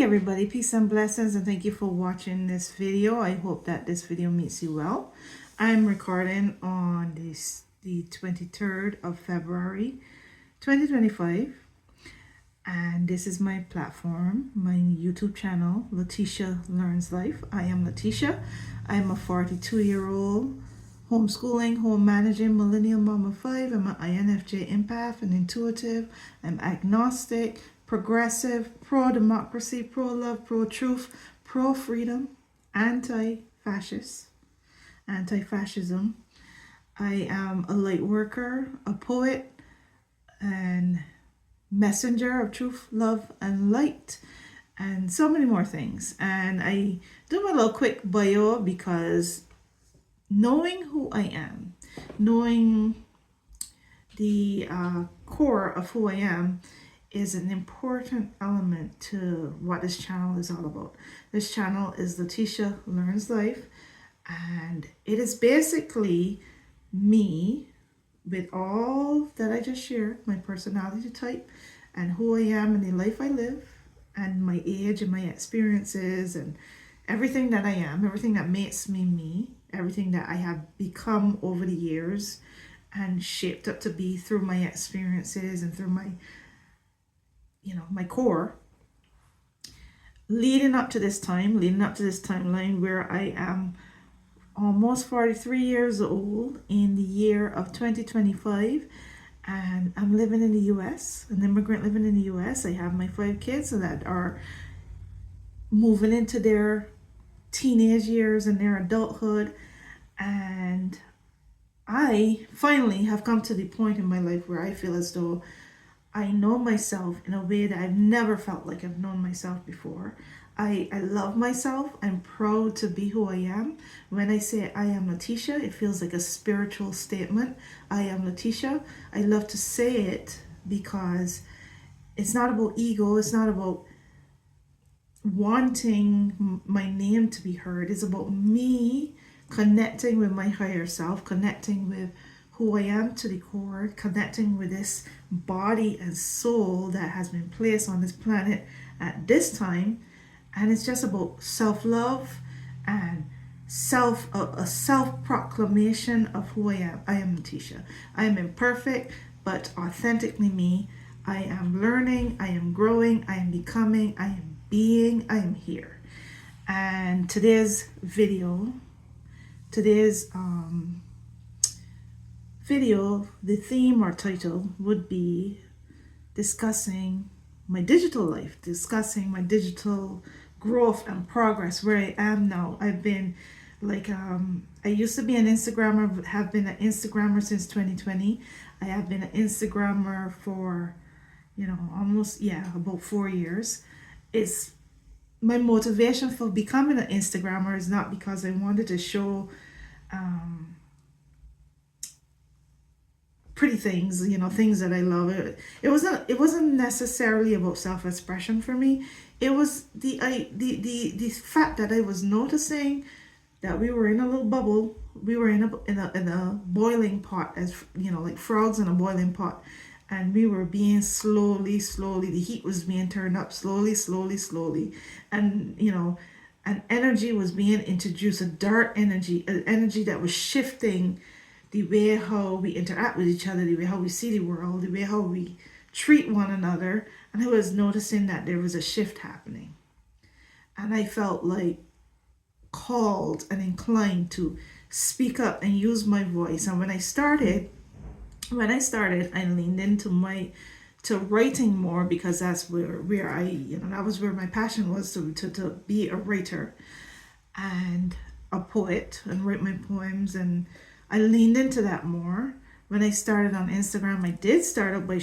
everybody, peace and blessings, and thank you for watching this video. I hope that this video meets you well. I'm recording on the 23rd of February 2025, and this is my platform, my YouTube channel, Letitia Learns Life. I am Letitia. I am a 42-year-old homeschooling, home managing millennial mom of 5. I'm an INFJ empath and intuitive. I'm agnostic, progressive, pro-democracy, pro-love, pro-truth, pro-freedom, anti-fascist, anti-fascism. I am a light worker, a poet, and messenger of truth, love, and light, and so many more things. And I do my little quick bio because knowing who I am, knowing the core of who I am, is an important element to what this channel is all about. This channel is Letitia Learns Life, and it is basically me with all that I just shared, my personality type and who I am and the life I live and my age and my experiences and everything that I am, everything that makes me me, everything that I have become over the years and shaped up to be through my experiences and through my my core, leading up to this timeline where I am almost 43 years old in the year of 2025, and I'm living in the US, an immigrant living in the US. I have my 5 kids that are moving into their teenage years and their adulthood, and I finally have come to the point in my life where I feel as though I know myself in a way that I've never felt like I've known myself before. I love myself. I'm proud to be who I am. When I say I am Letitia, it feels like a spiritual statement. I am Letitia. I love to say it because it's not about ego. It's not about wanting my name to be heard. It's about me connecting with my higher self, connecting with who I am to the core, connecting with this body and soul that has been placed on this planet at this time. And it's just about self-love and a self-proclamation of who I am. I am Letitia. I am imperfect, but authentically me. I am learning, I am growing, I am becoming, I am being, I am here. And today's video, the theme or title would be discussing my digital life, discussing my digital growth and progress, where I am now. I've been I used to be an Instagrammer, have been an Instagrammer since 2020. I have been an Instagrammer for, almost, about 4 years. It's my motivation for becoming an Instagrammer is not because I wanted to show pretty things, things that I love. It wasn't necessarily about self-expression for me. It was the fact that I was noticing that we were in a little bubble. We were in a boiling pot, as like frogs in a boiling pot, and we were being slowly, the heat was being turned up slowly, and an energy was being introduced, a dark energy, an energy that was shifting the way how we interact with each other, the way how we see the world, the way how we treat one another. And I was noticing that there was a shift happening. And I felt like called and inclined to speak up and use my voice. And when I started, I leaned into to writing more, because that's where I, that was where my passion was, to be a writer and a poet and write my poems. And I leaned into that more. When I started on Instagram, I did start out by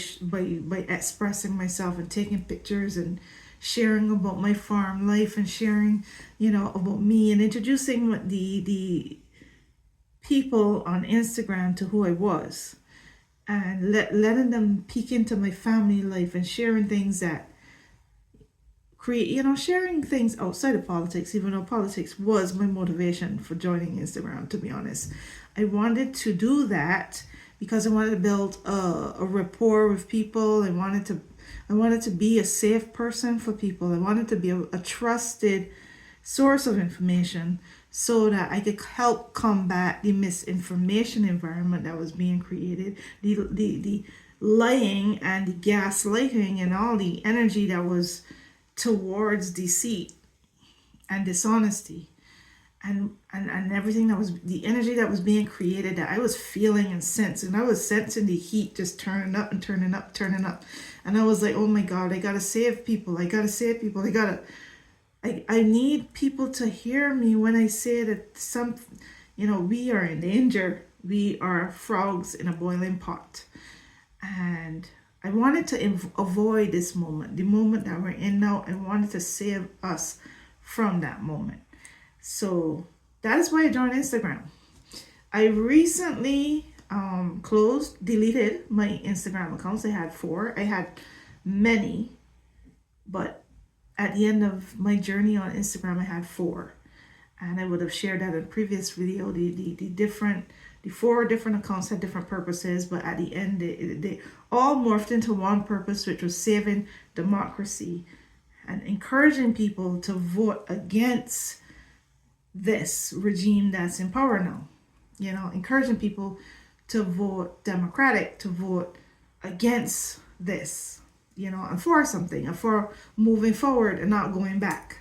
expressing myself and taking pictures and sharing about my farm life and sharing, about me and introducing the people on Instagram to who I was, and letting them peek into my family life and sharing things that create, sharing things outside of politics, even though politics was my motivation for joining Instagram, to be honest. I wanted to do that because I wanted to build a rapport with people. I I wanted to be a safe person for people. I wanted to be a trusted source of information so that I could help combat the misinformation environment that was being created, the lying and the gaslighting and all the energy that was towards deceit and dishonesty. And everything that was the energy that was being created that I was feeling and sensing. I was sensing the heat just turning up and turning up, turning up. And I was like, oh my God, I gotta save people. I gotta save people. I need people to hear me when I say that we are in danger. We are frogs in a boiling pot. And I wanted to avoid this moment, the moment that we're in now. I wanted to save us from that moment. So that is why I joined Instagram. I recently deleted my Instagram accounts. I had 4. I had many, but at the end of my journey on Instagram, I had 4. And I would have shared that in a previous video. The 4 different accounts had different purposes, but at the end, they all morphed into one purpose, which was saving democracy and encouraging people to vote against this regime that's in power now. Encouraging people to vote Democratic, to vote against this, and for something, and for moving forward and not going back,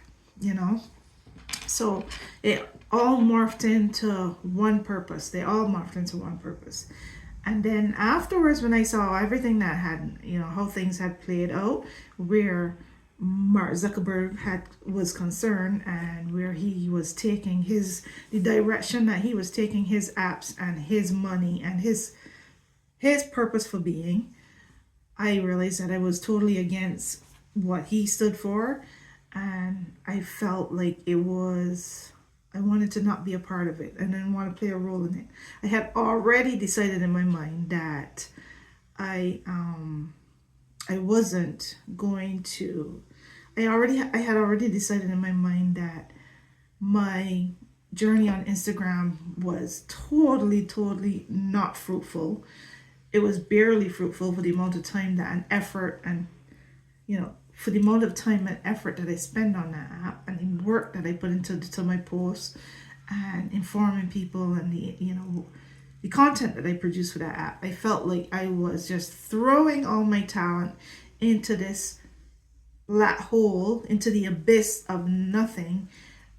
So it all morphed into one purpose. They all morphed into one purpose. And then afterwards, when I saw everything that had, how things had played out, where Mark Zuckerberg was concerned and where he was taking the direction that he was taking his apps and his money and his purpose for being, I realized that I was totally against what he stood for, and I felt like I wanted to not be a part of it and didn't want to play a role in it. I had already decided in my mind that I wasn't going to. I had already decided in my mind that my journey on Instagram was totally not fruitful. It was barely fruitful for the amount of time and effort and for the amount of time and effort that I spend on that app and the work that I put into my posts and informing people and the content that I produce for that app. I felt like I was just throwing all my talent into this black hole, into the abyss of nothing,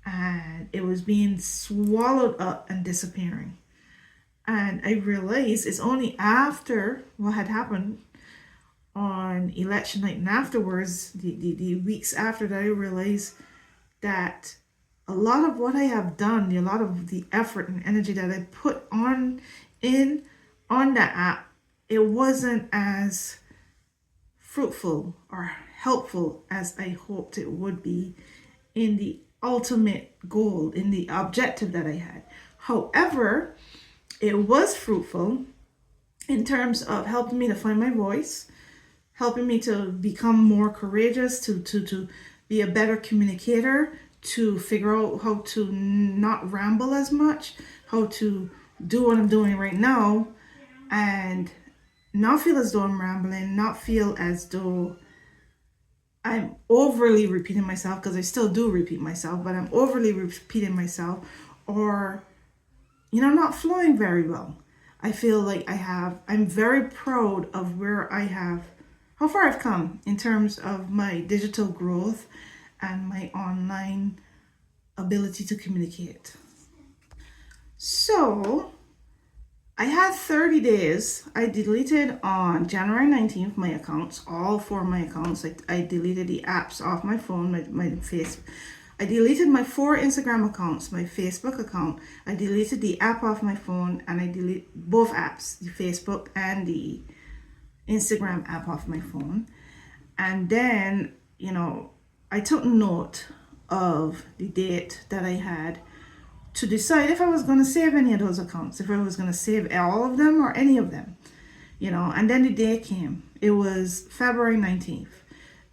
and it was being swallowed up and disappearing. And I realized it's only after what had happened on election night and afterwards, the weeks after that, I realized that a lot of what I have done, a lot of the effort and energy that I put on that app, it wasn't as fruitful or helpful as I hoped it would be in the ultimate goal, in the objective that I had. However, it was fruitful in terms of helping me to find my voice, helping me to become more courageous, to be a better communicator, to figure out how to not ramble as much, how to do what I'm doing right now and not feel as though I'm rambling, not feel as though I'm overly repeating myself, because I still do repeat myself, but I'm overly repeating myself, or not flowing very well. I feel like I'm very proud of how far I've come in terms of my digital growth and my online ability to communicate. So I had 30 days. I deleted on January 19th my accounts, all 4 of my accounts. I deleted the apps off my phone, my face. I deleted my 4 Instagram accounts, my Facebook account. I deleted the app off my phone, and I deleted both apps, the Facebook and the Instagram app off my phone. And then, I took note of the date that I had to decide if I was going to save any of those accounts, if I was going to save all of them or any of them, and then the day came. It was February 19th.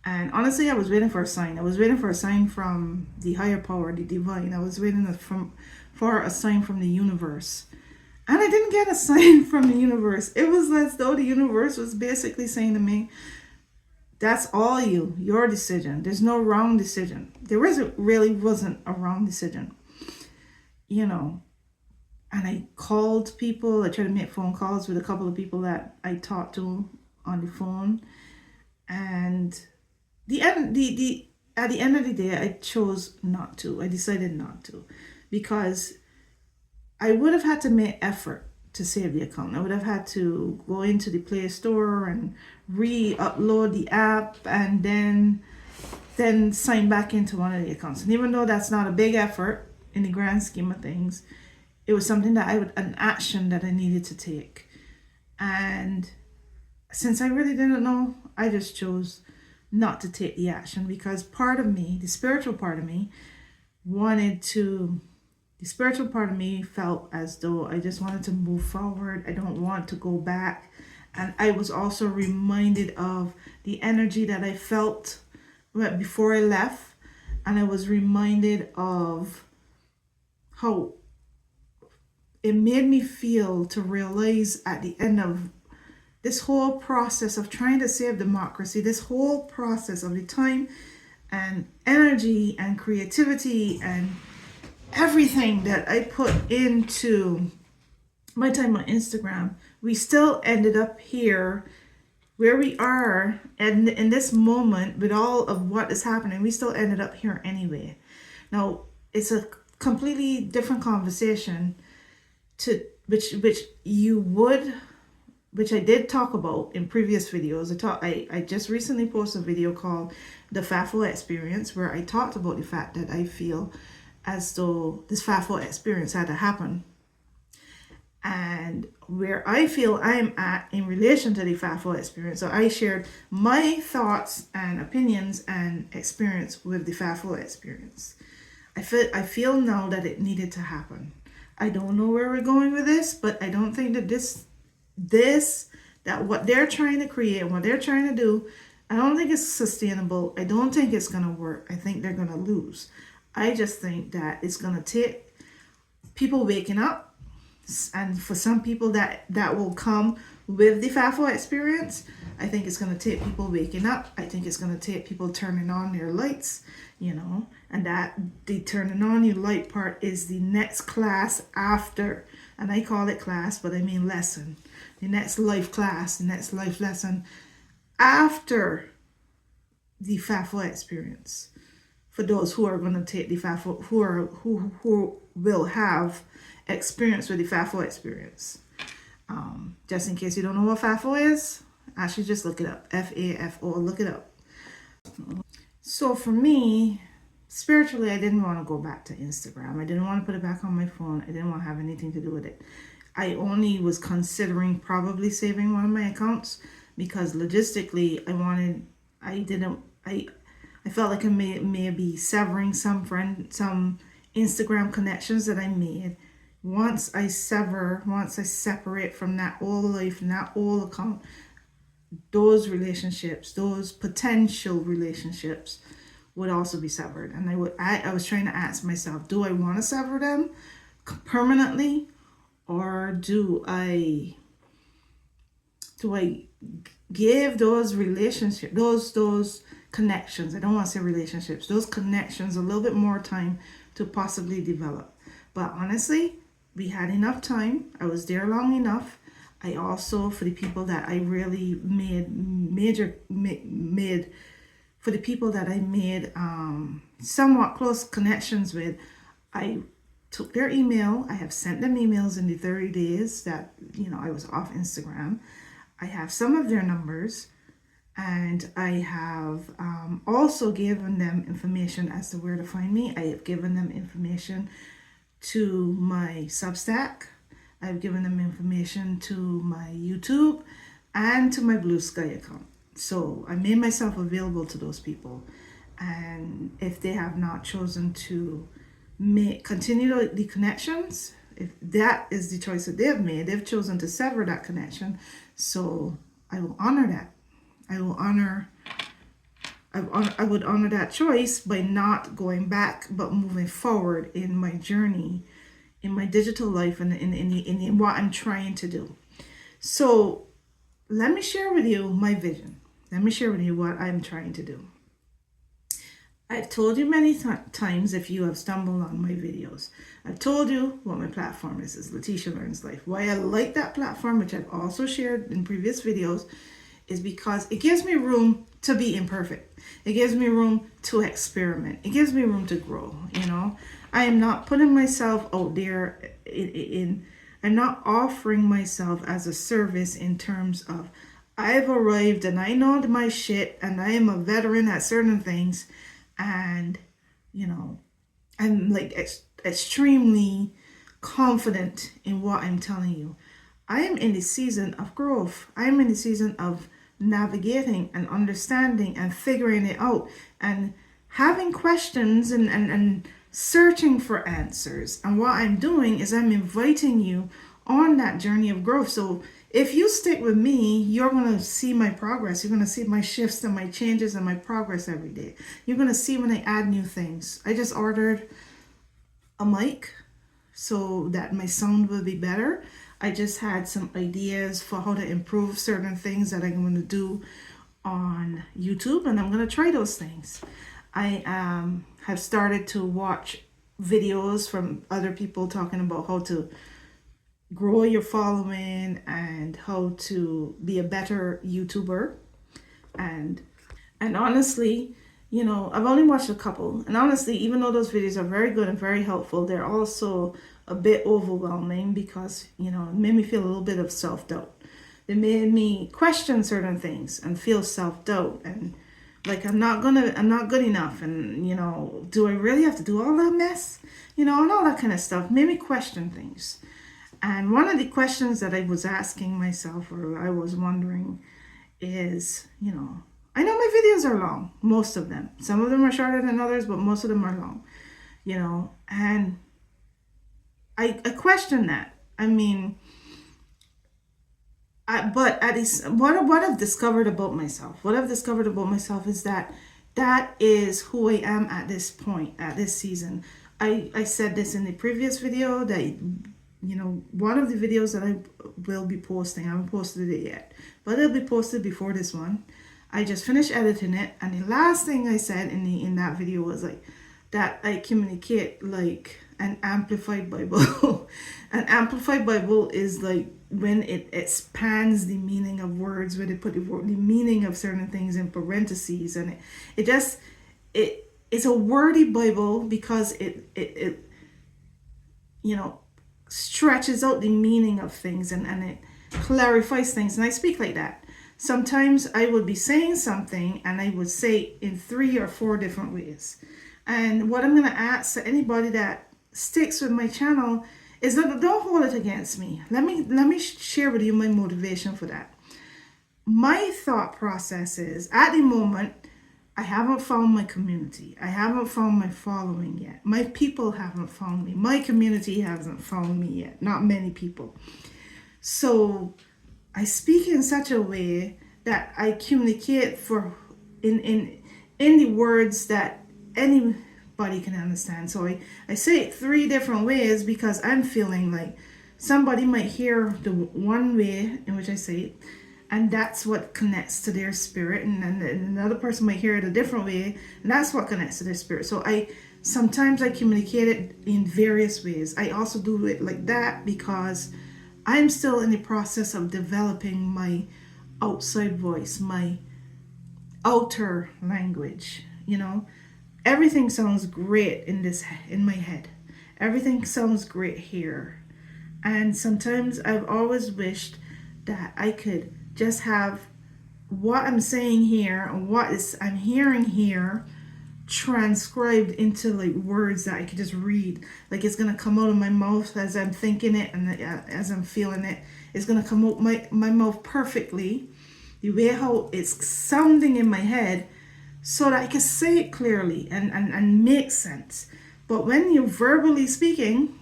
And honestly, I was waiting for a sign. I was waiting for a sign from the higher power, the divine. I was waiting for a sign from the universe. And I didn't get a sign from the universe. It was as though the universe was basically saying to me, That's all your decision. There's no wrong decision. There wasn't a wrong decision, you know. And I called people. I tried to make phone calls with a couple of people that I talked to on the phone. And at the end of the day, I chose not to. I decided not to, because I would have had to make effort to save the account. I would have had to go into the Play Store and re-upload the app and then sign back into one of the accounts. And even though that's not a big effort in the grand scheme of things, it was something that an action that I needed to take. And since I really didn't know, I just chose not to take the action, because part of me, the spiritual part of me, felt as though I just wanted to move forward. I don't want to go back. And I was also reminded of the energy that I felt before I left. And I was reminded of how it made me feel to realize at the end of this whole process of trying to save democracy, this whole process of the time and energy and creativity and everything that I put into my time on Instagram, we still ended up here where we are. And in this moment, with all of what is happening, we still ended up here anyway. Now, it's a completely different conversation to which I did talk about in previous videos. I just recently posted a video called The FAFO Experience, where I talked about the fact that I feel as though this FAFO experience had to happen, and where I feel I'm at in relation to the FAFO experience. So I shared my thoughts and opinions and experience with the FAFO experience. I feel now that it needed to happen. I don't know where we're going with this, but I don't think that that what they're trying to create, what they're trying to do, I don't think it's sustainable. I don't think it's going to work. I think they're going to lose. I just think that it's going to take people waking up, and for some people that will come with the FAFO experience, I think it's going to take people waking up. I think it's going to take people turning on their lights, and that the turning on your light part is the next class after, and I call it class, but I mean lesson, the next life class, the next life lesson after the FAFO experience. For those who are going to take the FAFO, who will have experience with the FAFO experience. Just in case you don't know what FAFO is, actually just look it up. FAFO, look it up. So for me, spiritually, I didn't want to go back to Instagram. I didn't want to put it back on my phone. I didn't want to have anything to do with it. I only was considering probably saving one of my accounts, because logistically, I felt like I may be severing some Instagram connections that I made. Once I separate from that old life and that old account, those relationships, those potential relationships would also be severed. And I was trying to ask myself, do I want to sever them permanently, or do I give those relationships, those connections, I don't want to say relationships, those connections a little bit more time to possibly develop? But honestly, we had enough time. I was there long enough. I also, for the people that I really for the people that I made somewhat close connections with, I took their email. I have sent them emails in the 30 days that I was off Instagram. I have some of their numbers, and I have also given them information as to where to find me. I have given them information to my Substack. I've given them information to my YouTube and to my Blue Sky account. So I made myself available to those people. And if they have not chosen to continue the connections, if that is the choice that they've made, they've chosen to sever that connection. So I will honor that. I would honor that choice by not going back, but moving forward in my journey, in my digital life, and in what I'm trying to do. So let me share with you my vision. let me share with you what I'm trying to do. I've told you many times, if you have stumbled on my videos, I've told you what my platform is Letitia Learns Life. Why I like that platform, which I've also shared in previous videos, is because it gives me room to be imperfect. It gives me room to experiment. It gives me room to grow, you know. I am not putting myself out there I'm not offering myself as a service in terms of I've arrived and I know my shit and I am a veteran at certain things, and you know, I'm like extremely confident in what I'm telling you. I am in the season of growth. I am in the season of navigating and understanding and figuring it out and having questions and searching for answers. And what I'm doing is I'm inviting you on that journey of growth. So if you stick with me, you're going to see my progress. You're going to see my shifts and my changes and my progress every day. You're going to see when I add new things. I just ordered a mic so that my sound will be better. I just had some ideas for how to improve certain things that I'm going to do on YouTube, and I'm going to try those things. I have started to watch videos from other people talking about how to grow your following and how to be a better YouTuber. And honestly, you know, I've only watched a couple, and honestly, even though those videos are very good and very helpful, they're also a bit overwhelming because, you know, it made me feel a little bit of self-doubt. It made me question certain things and feel self-doubt and like I'm not good enough, and you know, do I really have to do all that mess, you know, and all that kind of stuff made me question things. And one of the questions that I was asking myself, or I was wondering, is, you know, I know my videos are long, most of them. Some of them are shorter than others, but most of them are long, you know, and I question that. I mean, but at least what I've discovered about myself, is that that is who I am at this point, at this season. I said this in the previous video that, you know, one of the videos that I will be posting, I haven't posted it yet, but it'll be posted before this one. I just finished editing it, and the last thing I said in that video was like that I communicate like an amplified Bible. An amplified Bible is like when it expands the meaning of words, where they put the meaning of certain things in parentheses, and it's a wordy Bible because it you know, stretches out the meaning of things, and it clarifies things. And I speak like that. Sometimes I would be saying something and I would say it in 3 or 4 different ways. And what I'm going to ask to anybody that sticks with my channel is that don't hold it against me. Let me share with you my motivation for that. My thought process is, at the moment, I haven't found my community. I haven't found my following yet. My people haven't found me. My community hasn't found me yet. Not many people. So I speak in such a way that I communicate in the words that anybody can understand. So I say it 3 different ways because I'm feeling like somebody might hear the one way in which I say it, and that's what connects to their spirit, and then another person might hear it a different way, and that's what connects to their spirit. So sometimes I communicate it in various ways. I also do it like that because I'm still in the process of developing my outside voice, my outer language. You know, everything sounds great in my head. Everything sounds great here. And sometimes I've always wished that I could just have what I'm saying here and I'm hearing here transcribed into like words that I could just read. Like it's gonna come out of my mouth as I'm thinking it, and as I'm feeling it, it's gonna come out my mouth perfectly, the way how it's sounding in my head, so that I can say it clearly and make sense. But when you're verbally speaking,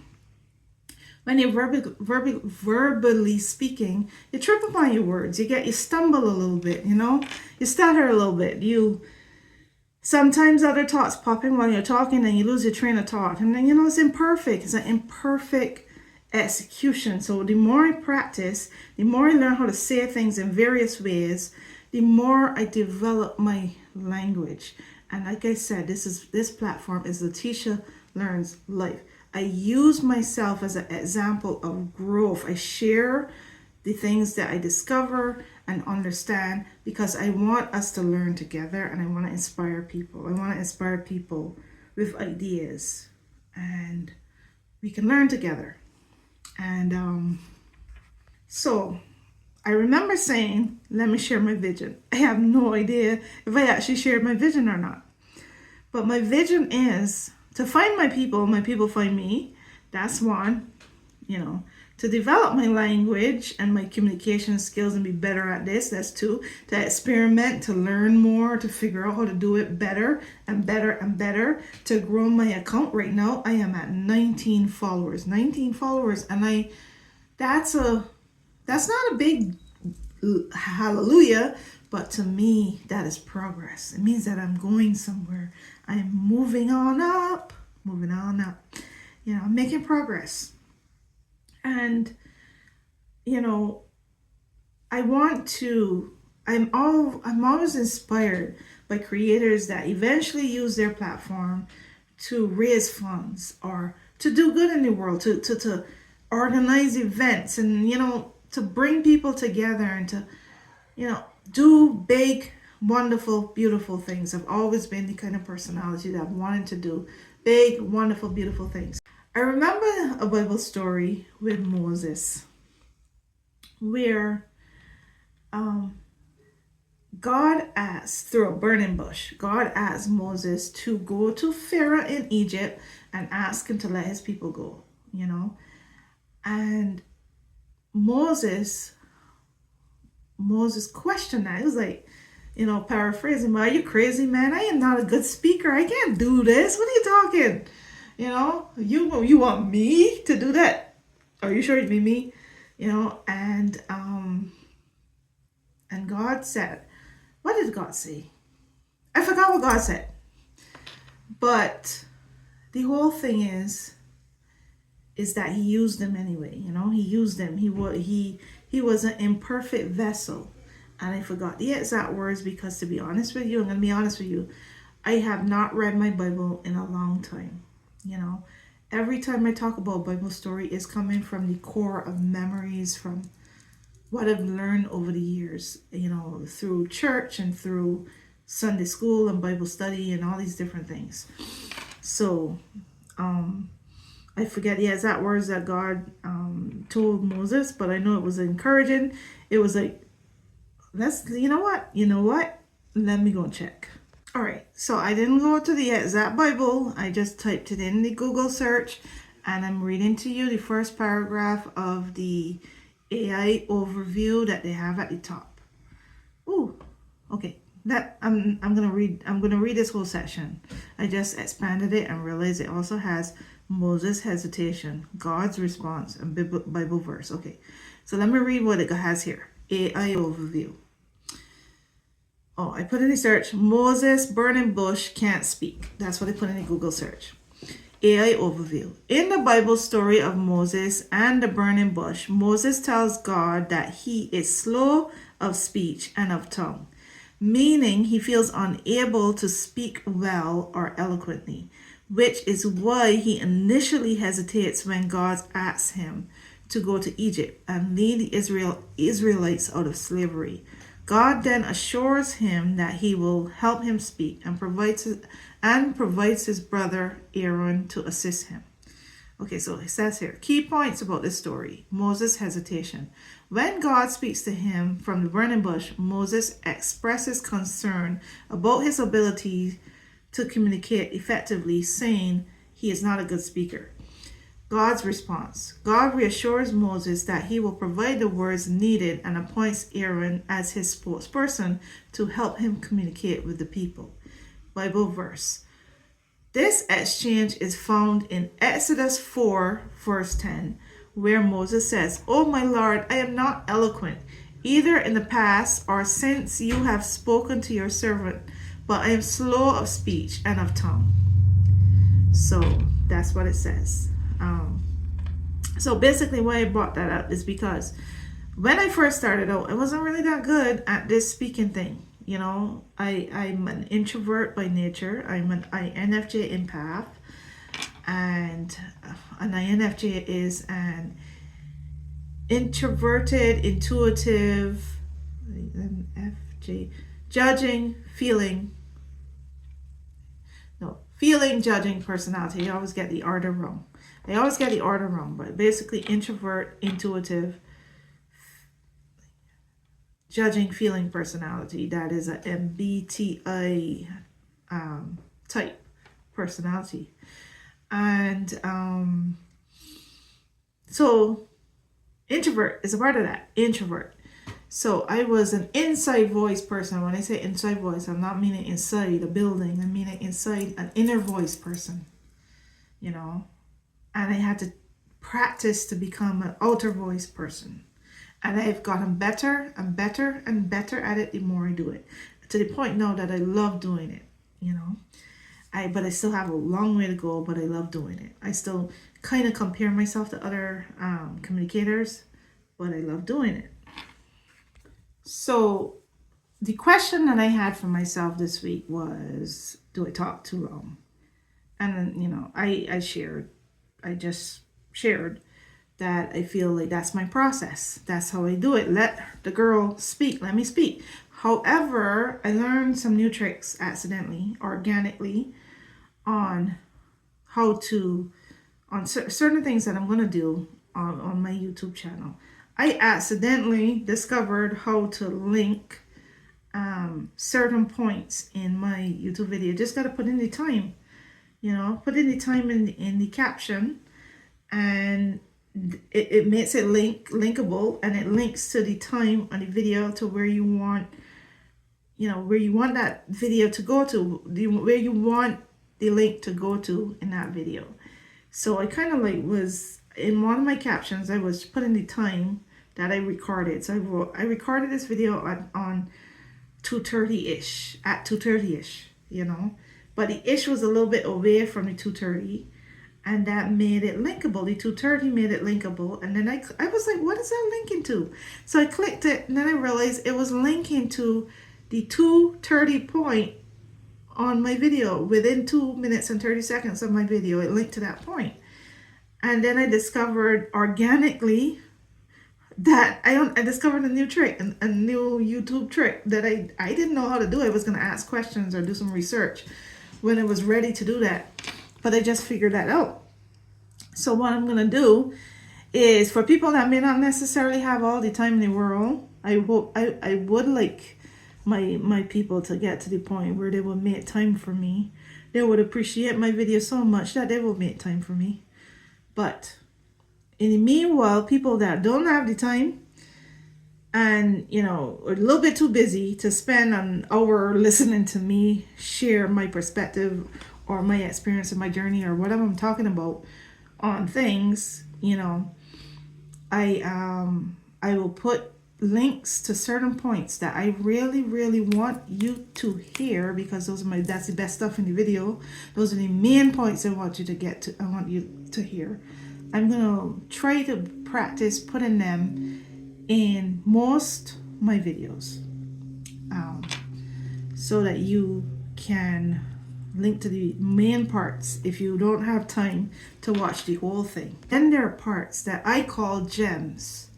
verbally speaking, you trip upon your words. You stumble a little bit, you know, you stutter a little bit. Sometimes other thoughts pop in while you're talking, and you lose your train of thought. And then, you know, it's imperfect. It's an imperfect execution. So the more I practice, the more I learn how to say things in various ways, the more I develop my language. And like I said, this platform is Letitia Learns Life. I use myself as an example of growth. I share the things that I discover and understand because I want us to learn together, and I want to inspire people. I want to inspire people with ideas, and we can learn together. And so I remember saying, let me share my vision. I have no idea if I actually shared my vision or not. But my vision is to find my people find me. That's one. To develop my language and my communication skills and be better at this. That's two. To experiment, to learn more, to figure out how to do it better and better and better. To grow my account. Right now, I am at 19 followers. 19 followers. And that's not a big hallelujah, but to me, that is progress. It means that I'm going somewhere. I'm moving on up. I'm making progress. And, I'm always inspired by creators that eventually use their platform to raise funds or to do good in the world, to organize events and, to bring people together and to, do big, wonderful, beautiful things. I've always been the kind of personality that I've wanted to do big, wonderful, beautiful things. I remember a Bible story with Moses where God asked, through a burning bush, God asked Moses to go to Pharaoh in Egypt and ask him to let his people go, And Moses questioned that. It was like, paraphrasing, are you crazy, man? I am not a good speaker. I can't do this. What are you talking? You want me to do that? Are you sure it'd be me? And God said, what did God say? I forgot what God said. But the whole thing is that he used them anyway. He used them. He was an imperfect vessel. And I forgot the exact words because, to be honest with you, I'm going to be honest with you, I have not read my Bible in a long time. Every time I talk about Bible story, it's coming from the core of memories, from what I've learned over the years, through church and through Sunday school and Bible study and all these different things. So, I forget the exact words that God told Moses, but I know it was encouraging. It was like, you know what? Let me go and check. All right, so I didn't go to the exact Bible. I just typed it in the Google search, and I'm reading to you the first paragraph of the AI overview that they have at the top. Ooh, okay. That I'm gonna read this whole section. I just expanded it and realized it also has Moses' hesitation, God's response, and Bible verse. Okay, so let me read what it has here. AI overview. Oh, I put in the search, Moses burning bush can't speak. That's what I put in the Google search. AI overview. In the Bible story of Moses and the burning bush, Moses tells God that he is slow of speech and of tongue, meaning he feels unable to speak well or eloquently, which is why he initially hesitates when God asks him to go to Egypt and lead the Israelites out of slavery. God then assures him that he will help him speak and provides his brother Aaron to assist him. Okay, so it says here, key points about this story. Moses' hesitation. When God speaks to him from the burning bush, Moses expresses concern about his ability to communicate effectively, saying he is not a good speaker. God's response. God reassures Moses that he will provide the words needed and appoints Aaron as his spokesperson to help him communicate with the people. Bible verse. This exchange is found in Exodus 4, verse 10, where Moses says, "Oh my Lord, I am not eloquent, either in the past or since you have spoken to your servant, but I am slow of speech and of tongue." So that's what it says. So basically why I brought that up is because when I first started out, I wasn't really that good at this speaking thing. You know, I'm an introvert by nature. I'm an INFJ empath, and an INFJ is an introverted, intuitive, INFJ, judging, feeling, no, feeling, judging personality. I always get the order wrong. But basically introvert, intuitive, judging, feeling personality. That is a MBTI type personality. And so introvert is a part of that. Introvert. So I was an inside voice person. When I say inside voice, I'm not meaning inside a building. I mean inside an inner voice person, you know. And I had to practice to become an outer voice person. And I've gotten better and better and better at it the more I do it. To the point now that I love doing it, you know. But I still have a long way to go, but I love doing it. I still kind of compare myself to other communicators, but I love doing it. So the question that I had for myself this week was, do I talk too long? And then, you know, I just shared that I feel like that's my process. That's how I do it. Let the girl speak. Let me speak. However, I learned some new tricks accidentally, organically, on how to, on certain things that I'm going to do on my YouTube channel. I accidentally discovered how to link certain points in my YouTube video. Just got to put in the time, you know, put in the time in the caption, and it makes it linkable, and it links to the time on the video to where you want, you know, where you want that video to go to, where you want the link to go to in that video. So I kind of like was in one of my captions, I was putting the time that I recorded. So I recorded this video on 2:30ish, at 2:30ish, you know, but the ish was a little bit away from the 2:30, and that made it linkable. The 2:30 made it linkable, and then I was like, what is that linking to? So I clicked it, and then I realized it was linking to the 2:30 point on my video. Within 2 minutes and 30 seconds of my video, it linked to that point. And then I discovered organically that I discovered a new trick, a new YouTube trick that I didn't know how to do. I was going to ask questions or do some research when I was ready to do that, but I just figured that out. So what I'm going to do is, for people that may not necessarily have all the time in the world, I would like my people to get to the point where they will make time for me. They would appreciate my video so much that they will make time for me. But in the meanwhile, people that don't have the time and, you know, are a little bit too busy to spend an hour listening to me share my perspective or my experience of my journey or whatever I'm talking about on things, you know, I will put links to certain points that I really want you to hear, because that's the best stuff in the video. Those are the main points I want you to get to. I want you to hear. I'm gonna try to practice putting them in most my videos, so that you can link to the main parts if you don't have time to watch the whole thing. Then there are parts that I call gems.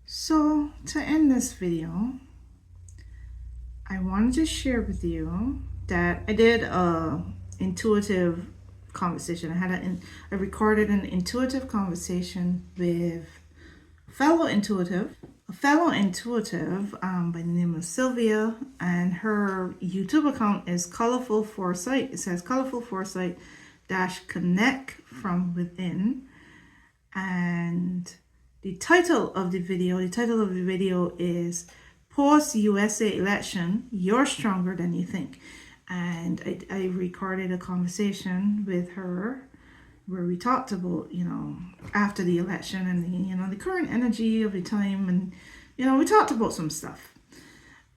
So to end this video, I wanted to share with you that I did a intuitive conversation. I recorded an intuitive conversation with a fellow intuitive by the name of Sylvia, and her YouTube account is Colorful Foresight. It says Colorful Foresight -connect from within. And the title of the video is Post USA Election, You're Stronger Than You Think. And I recorded a conversation with her where we talked about, you know, after the election and the current energy of the time, and, you know, we talked about some stuff.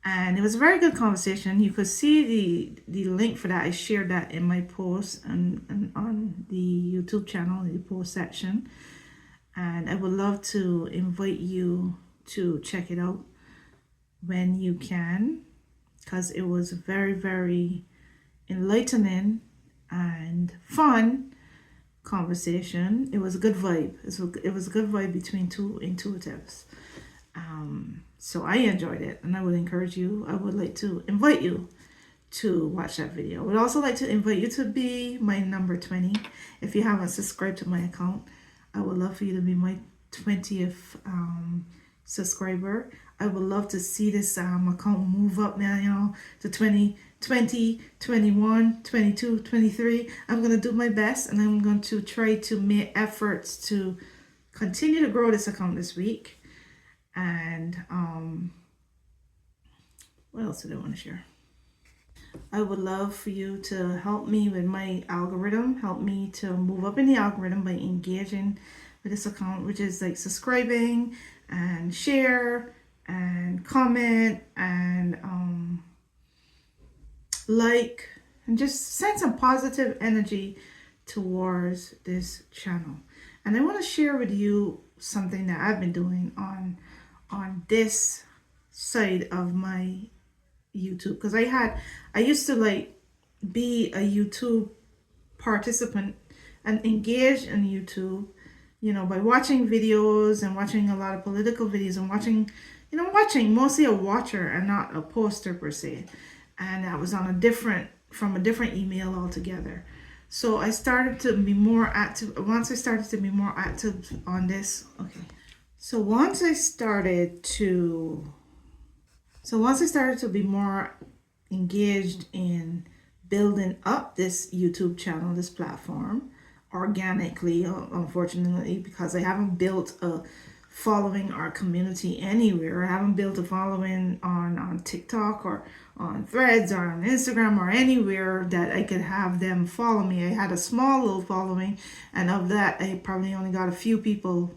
And it was a very good conversation. You could see the link for that. I shared that in my post and on the YouTube channel, in the post section. And I would love to invite you to check it out when you can, because it was very, very enlightening and fun conversation. It was a good vibe. It was a good vibe between two intuitives. So I enjoyed it, and I would encourage you. I would like to invite you to watch that video. I would also like to invite you to be my number 20. If you haven't subscribed to my account, I would love for you to be my 20th subscriber. I would love to see this account move up now, you know, to 20, 20, 21, 22, 23. I'm going to do my best, and I'm going to try to make efforts to continue to grow this account this week. And what else did I want to share? I would love for you to help me with my algorithm, help me to move up in the algorithm by engaging with this account, which is like subscribing and share and comment and like, and just send some positive energy towards this channel. And I want to share with you something that I've been doing on this side of my YouTube, because I used to like be a YouTube participant and engage in YouTube, you know, by watching videos and watching a lot of political videos and watching mostly a watcher and not a poster per se. And I was on from a different email altogether. So I started to be more active. Once I started to be more active on this, okay. So once I started to be more engaged in building up this YouTube channel, this platform, organically, unfortunately, because I haven't built a following or community anywhere. I haven't built a following on TikTok or on Threads or on Instagram or anywhere that I could have them follow me. I had a small little following, and of that, I probably only got a few people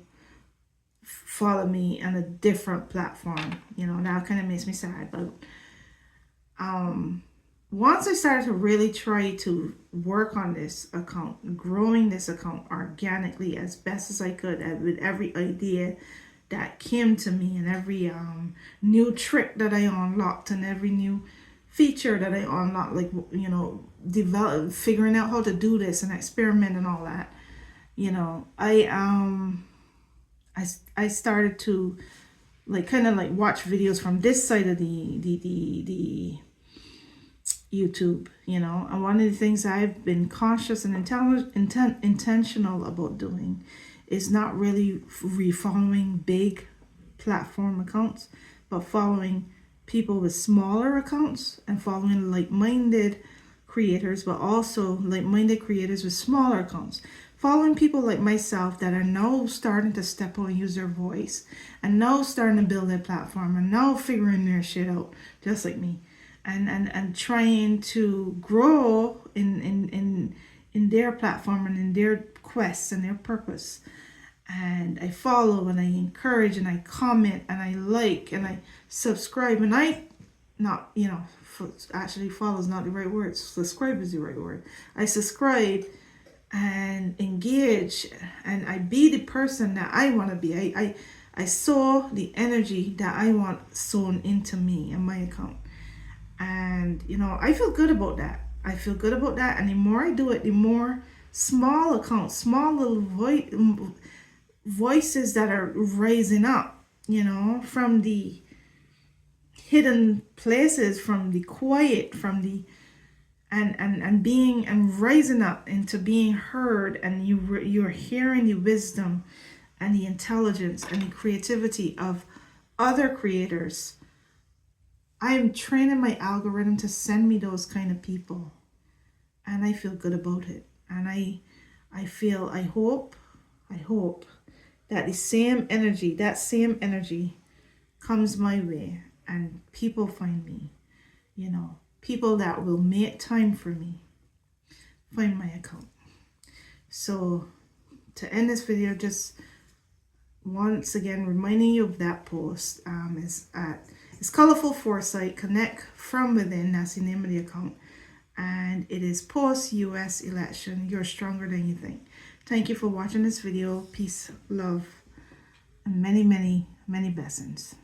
follow me on a different platform. You know, now it kind of makes me sad, but once I started to really try to work on this account, growing this account organically as best as I could, with every idea that came to me and every new trick that I unlocked and every new feature that I unlocked, like, you know, figuring out how to do this and experiment and all that, you know, I started to like kind of like watch videos from this side of the YouTube, you know. And one of the things I've been conscious and intentional about doing is not really refollowing big platform accounts, but following people with smaller accounts and following like-minded creators, but also like-minded creators with smaller accounts. Following people like myself that are now starting to step out and use their voice, and now starting to build their platform, and now figuring their shit out just like me, and trying to grow in their platform and in their quests and their purpose. And I follow and I encourage and I comment and I like and I subscribe, and I not, you know, actually follow is not the right word. Subscribe is the right word. I subscribe and engage, and I be the person that I want to be. I sow the energy that I want sown into me and my account. And, you know, I feel good about that. I feel good about that. And the more I do it, the more small accounts, small little voices that are rising up, you know, from the hidden places, from the quiet, from the and being and rising up into being heard, and you're hearing the wisdom and the intelligence and the creativity of other creators. I am training my algorithm to send me those kind of people, and I feel good about it. And I hope that the same energy comes my way, and people find me, you know, people that will make time for me find my account. So to end this video, just once again reminding you of that post, it's Colorful Foresight, Connect from Within. That's the name of the account, and it is post US election. You're stronger than you think. Thank you for watching this video. Peace, love, and many, many, many blessings.